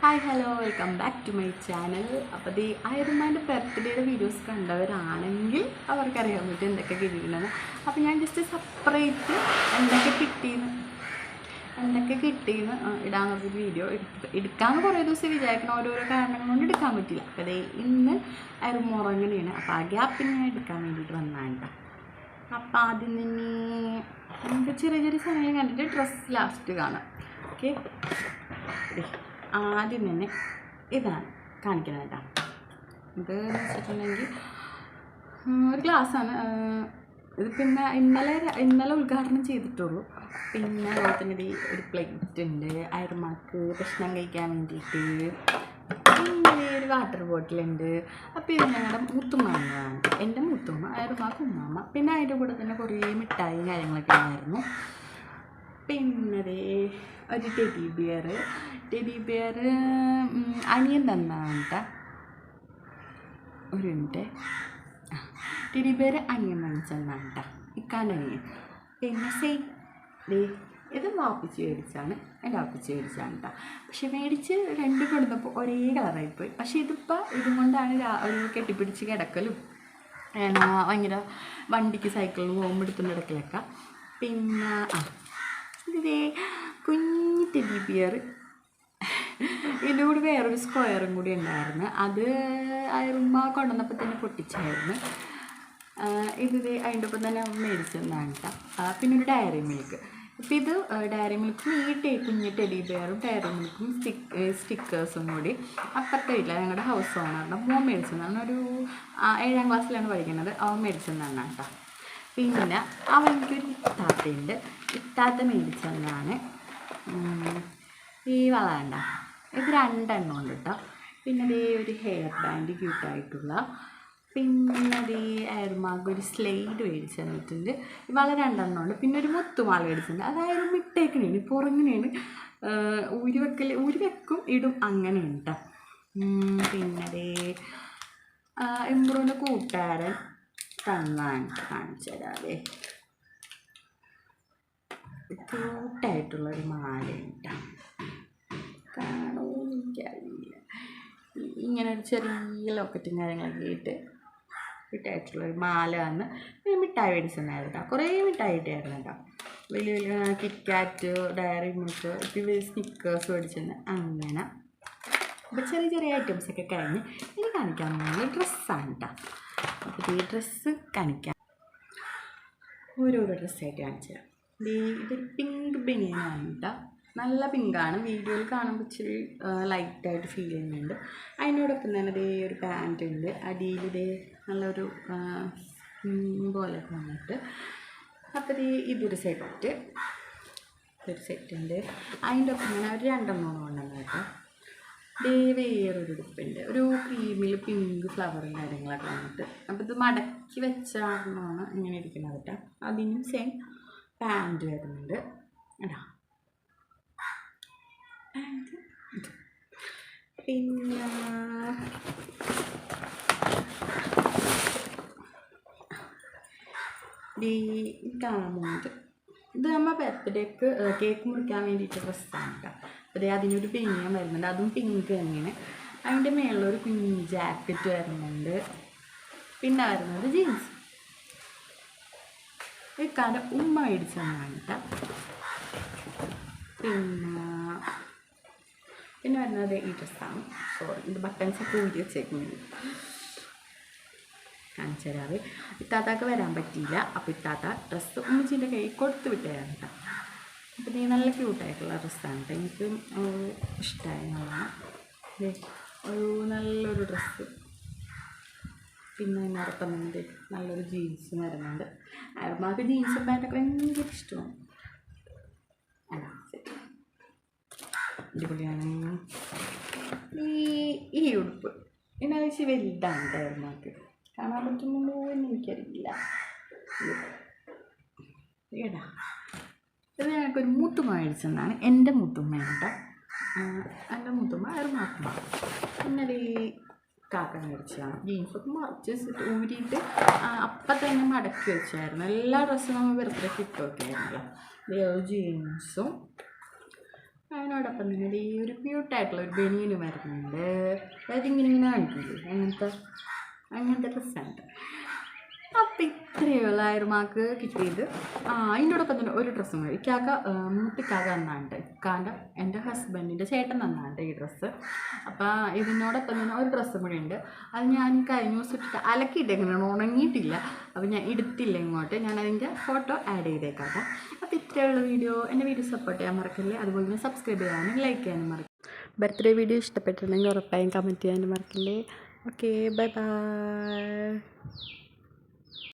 Hi hello welcome back to my channel. അപ്പോൾ ഈ അയർമാൻ്റെ ബർത്ത്ഡേയുടെ videos കണ്ടവരാണെങ്കിൽ അവർക്കറിയാൻ പറ്റും എന്തൊക്കെ കിട്ടിയിട്ടുണ്ടെന്ന്. അപ്പോൾ ഞാൻ ജസ്റ്റ് സെപ്പറേറ്റ് എന്തൊക്കെ കിട്ടിയെന്ന് ഇടാമെന്നൊരു വീഡിയോ എടുക്കാമെന്ന് കുറേ ദിവസം വിചാരിക്കണം. ഓരോരോ കാരണങ്ങൾ കൊണ്ട് എടുക്കാൻ പറ്റില്ല. അപ്പോൾ അതേ ഇന്ന് അയർമുറങ്ങനെയാണ്. അപ്പോൾ ആ ഗ്യാപ്പിന് ഞാൻ എടുക്കാൻ വേണ്ടിയിട്ട് വന്നതാണ്. അപ്പോൾ ആദ്യം തന്നെ നമുക്ക് ചെറിയ ചെറിയ സമയം കണ്ടിട്ട് ഡ്രസ്സ് ലാസ്റ്റ് കാണാം. ഓക്കെ, ആദ്യം തന്നെ ഇതാണ് കാണിക്കുന്നത് കേട്ടോ. ഇത് വെച്ചിട്ടുണ്ടെങ്കിൽ ഒരു ഗ്ലാസ്സാണ്. ഇത് പിന്നെ ഇന്നലെ ഉദ്ഘാടനം ചെയ്തിട്ടുള്ളൂ. പിന്നെ അതുപോലെ തന്നെ ഒരു പ്ലേറ്റ് ഉണ്ട് അയർമാക്ക് ഭക്ഷണം കഴിക്കാൻ വേണ്ടിയിട്ട്. പിന്നെ ഒരു വാട്ടർ ബോട്ടിലുണ്ട്. അപ്പോൾ ഇത് ഞങ്ങളുടെ മുത്തുമ്മയാണ്, എൻ്റെ മുത്തുമ്മ, അയർമാക്ക് ഉമ്മാമ്മ. പിന്നെ അതിൻ്റെ കൂടെ തന്നെ കുറേ മിഠായി കാര്യങ്ങളൊക്കെ ഉണ്ടായിരുന്നു. പിന്നെ ഒരു ടെഡി ബിയർ അനിയൻ തന്നാണ് കേട്ടോ. ഒരു മിനിറ്റ്, ടെഡി ബിയർ അനിയൻ വാങ്ങിച്ചെന്നാണ് കേട്ടോ, ഇക്കാൻ്റെ അനിയൻ. പിന്നെ ഇത് വാപ്പിച്ച് മേടിച്ചാണ്, എൻ്റെ വാപ്പിച്ച് മേടിച്ചാണ് കേട്ടോ. പക്ഷെ മേടിച്ച് രണ്ട് കൊടുത്തപ്പോൾ ഒരേ കളറായിപ്പോയി. പക്ഷേ ഇതിപ്പോൾ ഇതും കൊണ്ടാണ് ഒരു കെട്ടിപ്പിടിച്ച് കിടക്കലും ഭയങ്കര വണ്ടിക്ക് സൈക്കിളിൽ പോകുമ്പോൾ എടുത്തുകൊണ്ട് കിടക്കലൊക്കെ. പിന്നെ ഇതേ കുഞ്ഞി ടെഡി ബിയർ. ഇതിൻ്റെ കൂടെ വേറൊരു സ്ക്വയറും കൂടി ഉണ്ടായിരുന്നു. അത് ഉമ്മ കൊണ്ടുവന്നപ്പോൾ തന്നെ പൊട്ടിച്ചായിരുന്നു. ഇത് അതിൻ്റെ ഒപ്പം തന്നെ മേടിച്ചെന്നാണ് കേട്ടോ. പിന്നെ ഒരു ഡയറി മിൽക്ക്. ഇപ്പം ഇത് ഡയറി മിൽക്കും ഈ കുഞ്ഞ് ടെഡി ബിയറും ഡയറി മിൽക്കും സ്റ്റിക്കേഴ്സും കൂടി അപ്പുറത്തെ വീട്ടില്ല, ഞങ്ങളുടെ ഹൗസ് ഓണറിൻ്റെ മോൻ മേടിച്ചെന്നാണ്. ഒരു 7ാം ക്ലാസ്സിലാണ് പഠിക്കുന്നത്. അവൻ മേടിച്ചെന്നാണ് കേട്ടോ. പിന്നെ അവൾക്കൊരു ഇത്താത്തയുണ്ട്, ഇത്താത്ത മേടിച്ചെന്നാണ് ഈ വള കണ്ട. ഇത് 2 ഉണ്ട് കേട്ടോ. പിന്നെ ഒരു ഹെയർ ബാൻഡ് ക്യൂട്ടായിട്ടുള്ള. പിന്നെ അയർമാർക്ക് ഒരു സ്ലൈഡ് മേടിച്ച് തന്നിട്ടുണ്ട്. വള 2 ഉണ്ട്. പിന്നെ ഒരു മുത്തുമാല മേടിച്ചിട്ടുണ്ട്. അതായത് മിട്ടേക്കണേന് പുറങ്ങനെയാണ് ഊരി വെക്കും ഇടും അങ്ങനെയാണ് കേട്ടോ. പിന്നെ എംബ്രോൻ്റെ കൂട്ടുകാരൻ തന്നാണ് കാണിച്ചു തരാതെ. ക്യൂട്ടായിട്ടുള്ളൊരു മാലയുണ്ട്, കാണോ എനിക്കറിയില്ല. ഇങ്ങനെ ഒരു ചെറിയ ലോക്കറ്റും കാര്യങ്ങളൊക്കെ ഇട്ട് ക്യൂട്ടായിട്ടുള്ളൊരു മാല വന്ന്. പിന്നെ മിഠായി മേടിച്ചിട്ടുണ്ടായിരുന്നു കേട്ടോ. കുറേ മിഠായി കിട്ടിയായിരുന്നു കേട്ടോ. വലിയ വലിയ കിറ്റ്കാറ്റ്, ഡയറി മിൽക്ക്, ഇപ്പോൾ സ്നിക്കേഴ്സ് മേടിച്ചിട്ടുണ്ട്. അങ്ങനെ അപ്പോൾ ചെറിയ ചെറിയ ഐറ്റംസൊക്കെ കഴിഞ്ഞ് ഇനി കാണിക്കാൻ പോകുന്നത് ഡ്രസ്സാണ് കേട്ടോ. അപ്പോൾ ഈ ഡ്രസ്സ് കാണിക്കാം, ഓരോരോ ഡ്രസ്സായിട്ട് കാണിച്ചു തരാം. ഇതൊരു പിങ്ക് ബനിയനാണ് കേട്ടോ. നല്ല പിങ്കാണ്, വീഡിയോയിൽ കാണുമ്പോൾ ഇച്ചിരി ലൈറ്റായിട്ട് ഫീൽ ചെയ്യുന്നുണ്ട്. അതിനോടൊപ്പം തന്നെ ഒരു പാൻറ് ഉണ്ട്. അടിയിൽ നല്ലൊരു പോലെ വന്നിട്ട്. അപ്പോൾ ഇതൊരു സെറ്റ് ഉണ്ട്. അതിൻ്റെ ഒപ്പം തന്നെ ഒരു 2 കൊണ്ടുവന്നു കേട്ടോ. വേറൊരു ഉടുപ്പുണ്ട്, ഒരു ക്രീമിൽ പിങ്ക് ഫ്ലവറും കാര്യങ്ങളൊക്കെ വന്നിട്ട്. അപ്പോൾ ഇത് മടക്കി വെച്ചാണ് ഇങ്ങനെ ഇരിക്കുന്നത് കേട്ടോ. അതിനും സെയിം പാൻറ് വരുന്നുണ്ട് കേട്ടോ. പാൻറ് പിന്നെ കാണാൻ പോകുന്നത് ഇത് നമ്മൾ ബർത്ത്ഡേക്ക് കേക്ക് മുറിക്കാൻ വേണ്ടിയിട്ട് ഡ്രസ്സാണ് കേട്ടോ. അപ്പോൾ അതിനൊരു ബനിയൻ വരുന്നുണ്ട്, അതും പിങ്ക് തന്നെയാണ്. അതിൻ്റെ മേളിലൊരു കുഞ്ഞ് ജാക്കറ്റ് വരുന്നുണ്ട്. പിന്നെ വരുന്നത് ജീൻസ്. ഇക്കാൻ്റെ ഉമ്മ മേടിച്ചതാണ് കേട്ടോ. പിന്നെ വരുന്നത് ഈ ഡ്രസ്സാണ്. സോറി, ഇത് ബട്ടൺസൊക്കെ ഊരി വെച്ചേക്കുന്നത് കാണിച്ചു തരാതെ. ഇത്താത്താക്ക് വരാൻ പറ്റിയില്ല. അപ്പോൾ ഇത്താത്ത ഡ്രസ്സ് ഉമ്മച്ചിൻ്റെ കൈ കൊടുത്ത് വിട്ടായിരുന്നു കേട്ടോ. അപ്പോൾ നല്ല ക്യൂട്ടായിട്ടുള്ള ഡ്രസ്സാണ് കേട്ടോ. എനിക്ക് ഇഷ്ടമായി നല്ലോണം. ഒരു നല്ലൊരു ഡ്രസ്സ്. പിന്നെ അതിനോടൊപ്പം തന്നെ നല്ലൊരു ജീൻസും വരുന്നുണ്ട്. അയർമാർക്ക് ജീൻസും പാൻറ്റൊക്കെ ഭയങ്കര ഇഷ്ടമാണ്. ശരി, അടിപൊളിയാണ്. ഈ ഉടുപ്പ് എന്നാ വലുതാണ് അയർമാർക്ക്, കാണാൻ പറ്റുന്നുണ്ടോ എന്ന് എനിക്കറിയില്ല. ഏടാ ഇത് ഞങ്ങൾക്കൊരു മുത്തുമ്മ മേടിച്ചെന്നാണ്, എൻ്റെ മുത്തുമ്മയാണ് കേട്ടോ. എൻ്റെ മുത്തുമ്മ അയർമാക്കുമ്മ. പിന്നെ കാക്ക മേടിച്ചതാണ്. ജീൻസൊക്കെ മറിച്ച് ഊരിയിട്ട് അപ്പം തന്നെ മടക്കി വെച്ചായിരുന്നു. എല്ലാ ഡ്രസ്സും നമ്മൾ ബർത്ത്ഡേക്ക് ഇട്ടൊക്കെ ആയിരുന്നല്ലോ. ജീൻസും അതിനോടൊപ്പം തന്നെ ഈ ഒരു ക്യൂട്ടായിട്ടുള്ള ഒരു ബനിയന് വരുന്നുണ്ട്. അതായത് ഇങ്ങനെ കാണിക്കില്ലേ, അങ്ങനത്തെ ഡ്രസ്സാണ്. അപ്പം ഇത്രയേ ഉള്ളായിരുന്നു മാർക്ക് കിട്ടിയത്. അതിനോടൊപ്പം തന്നെ ഒരു ഡ്രസ്സും കൂടി മൂത്തിക്കാക്ക തന്നാണ്ട്, എൻ്റെ ഹസ്ബൻഡിൻ്റെ ചേട്ടൻ തന്നാണ്ട് ഈ ഡ്രസ്സ്. അപ്പോൾ ഇതിനോടൊപ്പം തന്നെ ഒരു ഡ്രസ്സും കൂടി ഉണ്ട്. അത് ഞാൻ കഴിഞ്ഞ ദിവസം ഇട്ടിട്ട് അലക്കിയിട്ടെങ്ങനെയാണ്, ഉണങ്ങിയിട്ടില്ല. അപ്പോൾ ഞാൻ എടുത്തില്ല ഇങ്ങോട്ട്. ഞാൻ അതിൻ്റെ ഫോട്ടോ ആഡ് ചെയ്തേക്കാം. അപ്പോൾ ഇത്രയുള്ള വീഡിയോ. എൻ്റെ വീഡിയോ സപ്പോർട്ട് ചെയ്യാൻ മറക്കല്ലേ. അതുപോലെ തന്നെ സബ്സ്ക്രൈബ് ചെയ്യാനും ലൈക്ക് ചെയ്യാനും മറക്കില്ല. ബർത്ത്ഡേ വീഡിയോ ഇഷ്ടപ്പെട്ടിട്ടുണ്ടെങ്കിൽ ഉറപ്പായും കമൻറ്റ് ചെയ്യാനും മറക്കില്ലേ. Okay, bye bye.